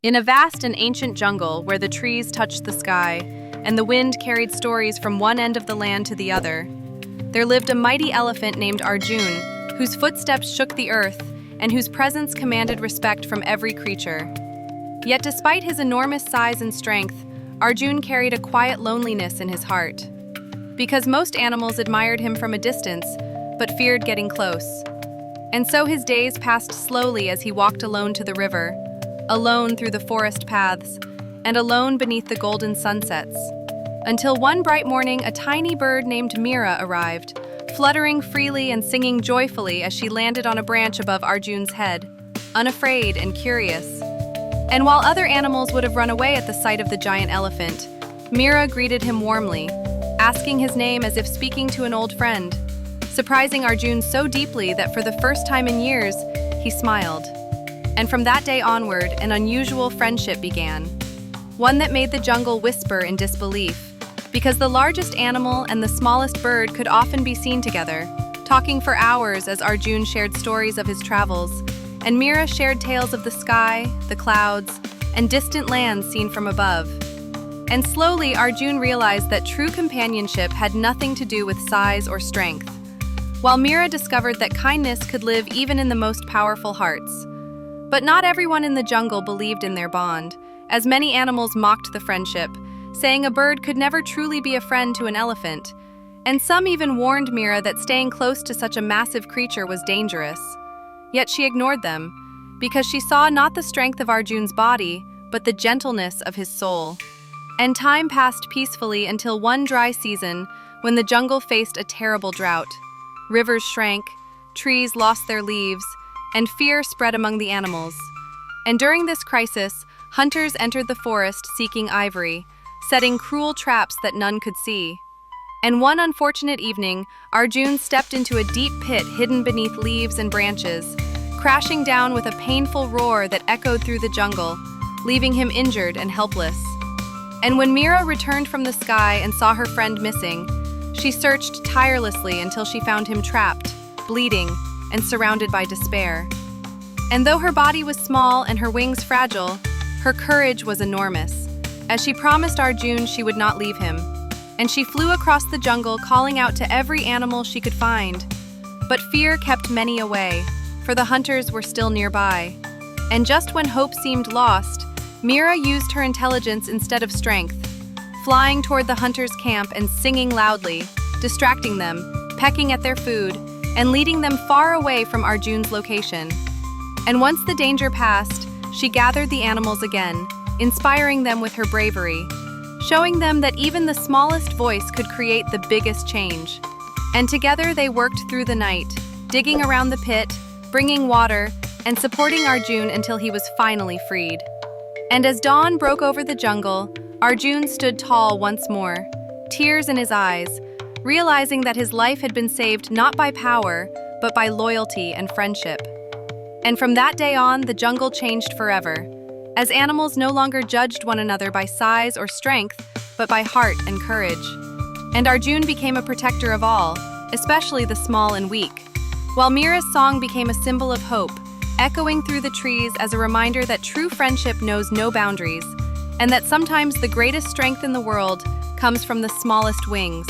In a vast and ancient jungle where the trees touched the sky and the wind carried stories from one end of the land to the other, there lived a mighty elephant named Arjun, whose footsteps shook the earth and whose presence commanded respect from every creature. Yet despite his enormous size and strength, Arjun carried a quiet loneliness in his heart. Because most animals admired him from a distance, but feared getting close. And so his days passed slowly as he walked alone to the river, alone through the forest paths, and alone beneath the golden sunsets. Until one bright morning, a tiny bird named Mira arrived, fluttering freely and singing joyfully as she landed on a branch above Arjun's head, unafraid and curious. And while other animals would have run away at the sight of the giant elephant, Mira greeted him warmly, asking his name as if speaking to an old friend, surprising Arjun so deeply that for the first time in years, he smiled. And from that day onward, an unusual friendship began. One that made the jungle whisper in disbelief, because the largest animal and the smallest bird could often be seen together, talking for hours as Arjun shared stories of his travels, and Mira shared tales of the sky, the clouds, and distant lands seen from above. And slowly, Arjun realized that true companionship had nothing to do with size or strength, while Mira discovered that kindness could live even in the most powerful hearts. But not everyone in the jungle believed in their bond, as many animals mocked the friendship, saying a bird could never truly be a friend to an elephant. And some even warned Mira that staying close to such a massive creature was dangerous. Yet she ignored them, because she saw not the strength of Arjun's body, but the gentleness of his soul. And time passed peacefully until one dry season, when the jungle faced a terrible drought. Rivers shrank, trees lost their leaves, and fear spread among the animals. And during this crisis, hunters entered the forest seeking ivory, setting cruel traps that none could see. And one unfortunate evening, Arjun stepped into a deep pit hidden beneath leaves and branches, crashing down with a painful roar that echoed through the jungle, leaving him injured and helpless. And when Mira returned from the sky and saw her friend missing, she searched tirelessly until she found him trapped, bleeding, and surrounded by despair. And though her body was small and her wings fragile, her courage was enormous, as she promised Arjun she would not leave him. And she flew across the jungle, calling out to every animal she could find. But fear kept many away, for the hunters were still nearby. And just when hope seemed lost, Mira used her intelligence instead of strength, flying toward the hunters' camp and singing loudly, distracting them, pecking at their food, and leading them far away from Arjun's location. And once the danger passed, she gathered the animals again, inspiring them with her bravery, showing them that even the smallest voice could create the biggest change. And together they worked through the night, digging around the pit, bringing water, and supporting Arjun until he was finally freed. And as dawn broke over the jungle, Arjun stood tall once more, tears in his eyes, realizing that his life had been saved not by power, but by loyalty and friendship. And from that day on, the jungle changed forever, as animals no longer judged one another by size or strength, but by heart and courage. And Arjun became a protector of all, especially the small and weak, while Mira's song became a symbol of hope, echoing through the trees as a reminder that true friendship knows no boundaries, and that sometimes the greatest strength in the world comes from the smallest wings.